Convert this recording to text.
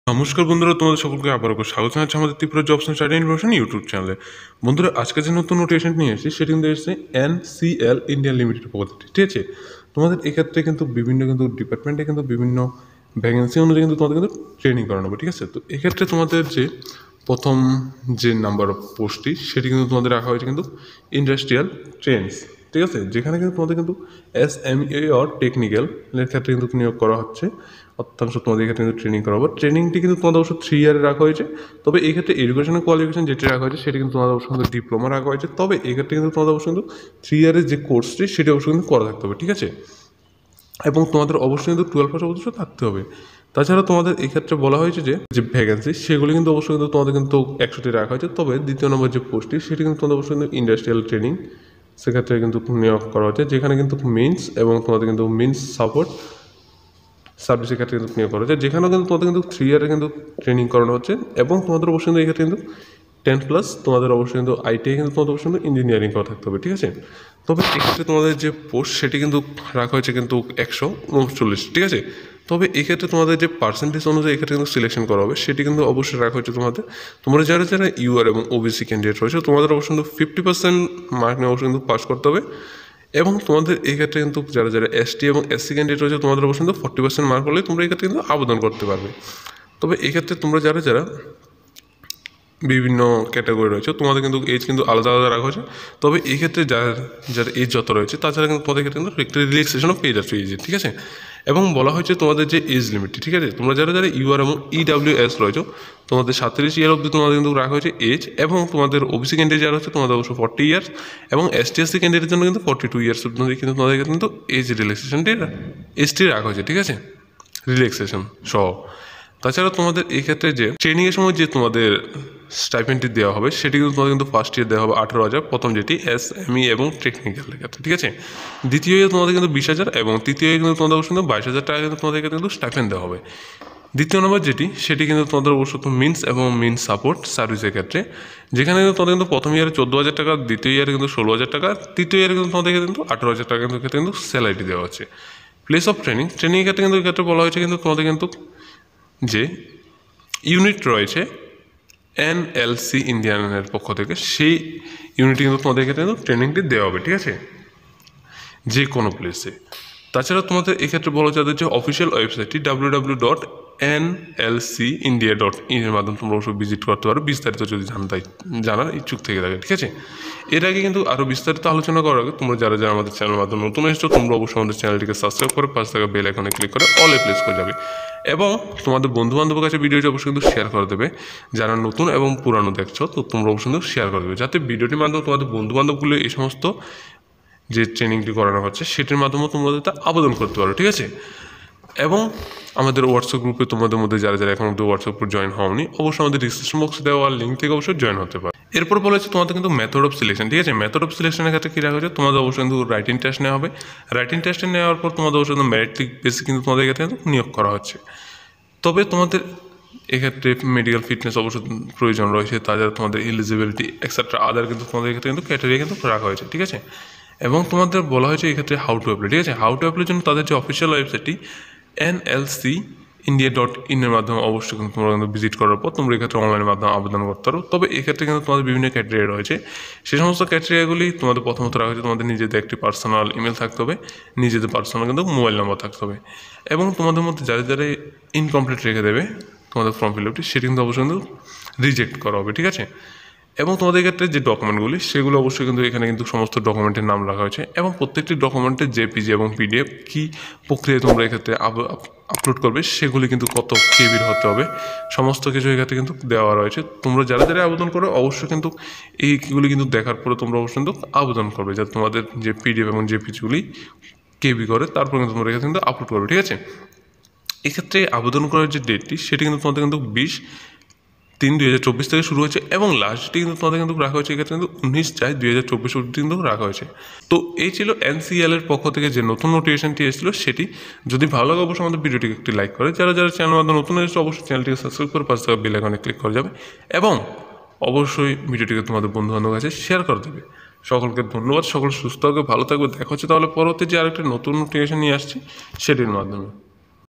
নমস্কার বন্ধুরা, তোমাদের সকলকে আবারও স্বাগত জানাচ্ছি আমাদের Tripura jobs and study information YouTube চ্যানেলে। বন্ধুরা, আজকে যে নতুন নোটিফিকেশন নিয়ে এসেছি সেটি কিন্তু এসেছে NCL ইন্ডিয়া লিমিটেড পক্ষ থেকে। ঠিক আছে, তোমাদের এক্ষেত্রে কিন্তু বিভিন্ন ডিপার্টমেন্টে কিন্তু বিভিন্ন ভ্যাকেন্সি অনুযায়ী কিন্তু তোমাদের কিন্তু ট্রেনিং করানো হবে। ঠিক আছে, তো এক্ষেত্রে তোমাদের যে প্রথম যে নাম্বার অফ পোস্টটি সেটি কিন্তু তোমাদের রাখা হয়েছে কিন্তু ইন্ডাস্ট্রিয়াল ট্রেন্ডস। ঠিক আছে, যেখানে কিন্তু তোমাদের কিন্তু SME অর টেকনিক্যাল এর ক্ষেত্রে কিন্তু নিয়োগ করা হচ্ছে। অত্যন্ত তোমাদের এক্ষেত্রে কিন্তু ট্রেনিং করা হবে। ট্রেনিংটি কিন্তু তোমাদের অবশ্য 3 ইয়ারে রাখা হয়েছে। তবে এক্ষেত্রে এডুকেশনাল কোয়ালিফিকেশন যেটি রাখা হয়েছে সেটি কিন্তু তোমাদের অবশ্য কিন্তু ডিপ্লোমা রাখা হয়েছে। তবে এক্ষেত্রে কিন্তু তোমাদের অবশ্য কিন্তু 3 ইয়ারের যে কোর্সটি সেটি অবশ্যই কিন্তু করা থাকতে হবে। ঠিক আছে, এবং তোমাদের অবশ্যই কিন্তু 12 পাস অবশ্য থাকতে হবে। তাছাড়া তোমাদের এক্ষেত্রে বলা হয়েছে যে ভ্যাকেন্সি সেগুলি কিন্তু অবশ্যই কিন্তু তোমাদের কিন্তু 100টি রাখা হয়েছে। তবে দ্বিতীয় নম্বর যে পোস্টটি সেটি কিন্তু তোমাদের অবশ্যই কিন্তু ইন্ডাস্ট্রিয়াল ট্রেনিং সেক্ষেত্রে কিন্তু নিয়োগ করা হচ্ছে, যেখানে কিন্তু মিনস এবং তোমাদের কিন্তু মিনস সাপোর্ট সার্ভিসের ক্ষেত্রে কিন্তু নিয়োগ করা হচ্ছে, যেখানেও কিন্তু তোমাদের কিন্তু 3 ইয়ারে কিন্তু ট্রেনিং করানো হচ্ছে। এবং তোমাদের অবশ্যই কিন্তু এক্ষেত্রে কিন্তু 10+ তোমাদের অবশ্যই কিন্তু ITI কিন্তু তোমাদের অবশ্যই কিন্তু ইঞ্জিনিয়ারিং করা থাকতে হবে। ঠিক আছে, তবে এক্ষেত্রে তোমাদের যে পোস্ট সেটি কিন্তু রাখা হয়েছে কিন্তু 139। ঠিক আছে, তবে এক্ষেত্রে তোমাদের যে পার্সেন্টেজ অনুযায়ী এক্ষেত্রে কিন্তু সিলেকশন করা হবে সেটি কিন্তু অবশ্যই রাখা হয়েছে তোমরা যারা যারা UR এবং OBC ক্যান্ডিডেট রয়েছে তোমাদের অবশ্যই কিন্তু 50% মার্ক নিয়ে অবশ্যই কিন্তু পাস করতে হবে। এবং তোমাদের এই ক্ষেত্রে কিন্তু যারা যারা ST এবং SC ক্যান্ডিডেট রয়েছে তোমাদের অবশ্যই কিন্তু 40% মার্ক হলে তোমরা এই ক্ষেত্রে কিন্তু আবেদন করতে পারবে। তবে এক্ষেত্রে তোমরা যারা যারা বিভিন্ন ক্যাটাগরি রয়েছে তোমাদের কিন্তু এজ কিন্তু আলাদা আলাদা রাখা হয়েছে। তবে এই ক্ষেত্রে যার এজ যত রয়েছে তাছাড়া কিন্তু তোমাদের ক্ষেত্রে কিন্তু একটা রিল্যাক্সেশনও পেয়ে যাচ্ছে এজে। ঠিক আছে, এবং বলা হয়েছে তোমাদের যে এজ লিমিটটি, ঠিক আছে, তোমরা যারা যারা UR এবং EWS রয়েছে তোমাদের 37 ইয়ার অবধি তোমাদের কিন্তু রাখা হয়েছে এজ। এবং তোমাদের OBC ক্যান্ডিডেট যারা হচ্ছে তোমাদের অবশ্য 40 ইয়ার্স এবং ST SC ক্যান্ডিডেটের জন্য কিন্তু 42 ইয়ার্স অবধি কিন্তু তোমাদের কিন্তু এজ রিল্যাক্সেশনটি এজটি রাখা হয়েছে। ঠিক আছে, রিল্যাক্সেশন সহ। তাছাড়া তোমাদের এই ক্ষেত্রে যে ট্রেনিংয়ের সময় যে তোমাদের স্টাইপেন্ডটি দেওয়া হবে সেটি কিন্তু তোমাদের কিন্তু ফার্স্ট ইয়ার দেওয়া হবে 18,000, প্রথম যেটি SME এবং টেকনিক্যালের ক্ষেত্রে। ঠিক আছে, দ্বিতীয় ইয়ার তোমাদের কিন্তু 20,000 এবং তৃতীয় ইয়ার কিন্তু তোমাদের অবশ্য 22,000 টাকা কিন্তু তোমাদের কিন্তু স্টাইপেন্ড দেওয়া হবে। দ্বিতীয় নম্বর যেটি সেটি কিন্তু তোমাদের অবশ্য মিনস এবং মিনস সাপোর্ট সার্ভিসের ক্ষেত্রে, যেখানে কিন্তু তোমাদের কিন্তু প্রথম ইয়ারে 14,000 টাকা, দ্বিতীয় ইয়ারে কিন্তু 16,000 টাকা, তৃতীয় ইয়ারে কিন্তু তোমাদের কিন্তু 18,000 টাকা কিন্তু স্যালারি দেওয়া হচ্ছে। প্লেস অফ ট্রেনিংয়ের ক্ষেত্রে কিন্তু এক্ষেত্রে বলা হয়েছে কিন্তু তোমাদের কিন্তু যে ইউনিট রয়েছে NLC ইন্ডিয়ানের পক্ষ থেকে সেই ইউনিটে কিন্তু তোমাদের ক্ষেত্রে কিন্তু ট্রেনিংটি দেওয়া হবে। ঠিক আছে, যে কোনো প্লেসে। তাছাড়া তোমাদের এক্ষেত্রে বলা যাদের যে অফিসিয়াল ওয়েবসাইটটি www.nlcindia.in এর মাধ্যমে তোমরা অবশ্যই ভিজিট করতে পারো বিস্তারিত যদি জানার ইচ্ছুক থেকে থাকে। ঠিক আছে, এর আগে কিন্তু আরও বিস্তারিত আলোচনা করার আগে তোমরা যারা যারা আমাদের চ্যানেলের মাধ্যমে নতুন এসেছো তোমরা অবশ্যই আমাদের চ্যানেলটিকে সাবস্ক্রাইব করে পাশে থাকা বেল আইকনে ক্লিক করে অলে প্লেস করে যাবে এবং তোমাদের বন্ধুবান্ধবের কাছে ভিডিওটি অবশ্যই কিন্তু শেয়ার করে দেবে। যারা নতুন এবং পুরানো দেখছো তো তোমরা অবশ্যই কিন্তু শেয়ার করে দেবে, যাতে ভিডিওটির মাধ্যমে তোমাদের বন্ধুবান্ধবগুলো এই সমস্ত যে ট্রেনিংটি করানো হচ্ছে সেটির মাধ্যমে তোমরা আবেদন করতে পারো। ঠিক আছে, এবং আমাদের হোয়াটসঅ্যাপ গ্রুপে তোমাদের মধ্যে যারা যারা এখন অব্দি হোয়াটসঅ্যাপ গ্রুপ জয়েন হওনি অবশ্যই আমাদের ডিসক্রিপশন বক্সে দেওয়া লিঙ্ক থেকে অবশ্যই জয়েন হতে পারে। এরপর বলা হচ্ছে তোমাদের কিন্তু মেথড অফ সিলেকশন। ঠিক আছে, মেথড অফ সিলেকশনের ক্ষেত্রে কী রাখা হচ্ছে তোমাদের অবশ্যই কিন্তু রাইটিং টেস্ট নেওয়া হবে। রাইটিং টেস্টে নেওয়ার পর তোমাদের অবশ্যই কিন্তু মেরিট বেসিস কিন্তু তোমাদের ক্ষেত্রে কিন্তু নিয়োগ করা হচ্ছে। তবে তোমাদের এক্ষেত্রে মেডিকেল ফিটনেস অবশ্যই প্রয়োজন রয়েছে, তাছাড়া তোমাদের এলিজিবিলিটি এক্সেট্রা আদার কিন্তু তোমাদের ক্ষেত্রে কিন্তু ক্যাটেগরি কিন্তু রাখা হয়েছে। ঠিক আছে, এবং তোমাদের বলা হয়েছে এক্ষেত্রে হাউ টু অ্যাপ্লাই। ঠিক আছে, হাউ টু অ্যাপ্লাইয়ের জন্য তাদের যে অফিসিয়াল ওয়েবসাইটটি NLCindia.in এর মাধ্যমে অবশ্যই কিন্তু তোমরা কিন্তু ভিজিট করার পর তোমরা এক্ষেত্রে অনলাইনের মাধ্যমে আবেদন করতে পারো। তবে এক্ষেত্রে কিন্তু তোমাদের বিভিন্ন ক্যাটেগরি রয়েছে, সেই সমস্ত ক্যাটেগরিগুলি তোমাদের প্রথমত রাখা হয়েছে তোমাদের নিজেদের একটি পার্সোনাল ইমেল থাকতে হবে, নিজেদের পার্সোনাল কিন্তু মোবাইল নাম্বার থাকতে হবে এবং তোমাদের মধ্যে যারা যারা ইনকমপ্লিট রেখে দেবে তোমাদের ফর্ম ফিল আপটি সেটি কিন্তু অবশ্যই কিন্তু রিজেক্ট করা হবে। ঠিক আছে, এবং তোমাদের ক্ষেত্রে যে ডকুমেন্টগুলি সেগুলো অবশ্যই কিন্তু এখানে কিন্তু সমস্ত ডকুমেন্টের নাম রাখা হয়েছে এবং প্রত্যেকটি ডকুমেন্টের JPG এবং PDF কী প্রক্রিয়ায় তোমরা এক্ষেত্রে আপলোড করবে সেগুলি কিন্তু কত কেবির হতে হবে সমস্ত কিছু এক্ষেত্রে কিন্তু দেওয়া রয়েছে। তোমরা যারা যারা আবেদন করো অবশ্যই কিন্তু এইগুলি কিন্তু দেখার পরে তোমরা অবশ্যই কিন্তু আবেদন করবে, যাতে তোমাদের যে PDF এবং JPGগুলি কেবি করে তারপরে কিন্তু তোমরা এক্ষেত্রে কিন্তু আপলোড করবে। ঠিক আছে, এক্ষেত্রে আবেদন করার যে ডেটটি সেটি কিন্তু তোমাদের কিন্তু 20/3/2024 থেকে শুরু হয়েছে এবং লাস্টটি কিন্তু তোমাদের কিন্তু রাখা হয়েছে এক্ষেত্রে কিন্তু 19/4/2024 অবধি কিন্তু রাখা হয়েছে। তো এই ছিল NCL এর পক্ষ থেকে যে নতুন নোটিফিকেশনটি এসেছিল সেটি। যদি ভালো লাগে অবশ্যই আমাদের ভিডিওটিকে একটি লাইক করে, যারা যারা চ্যানেল মাধ্যমে নতুন এসেছে অবশ্যই চ্যানেলটিকে সাবস্ক্রাইব করে পাশে থাকা বেল আইকনে ক্লিক করে যাবে এবং অবশ্যই ভিডিওটিকে তোমাদের বন্ধুবান্ধবের কাছে শেয়ার করে দেবে। সকলকে ধন্যবাদ, সকল সুস্থ থাকবে, ভালো থাকবে। দেখা হচ্ছে তাহলে পরবর্তী যে আরেকটি নতুন নোটিফিকেশন নিয়ে আসছি সেটির মাধ্যমে।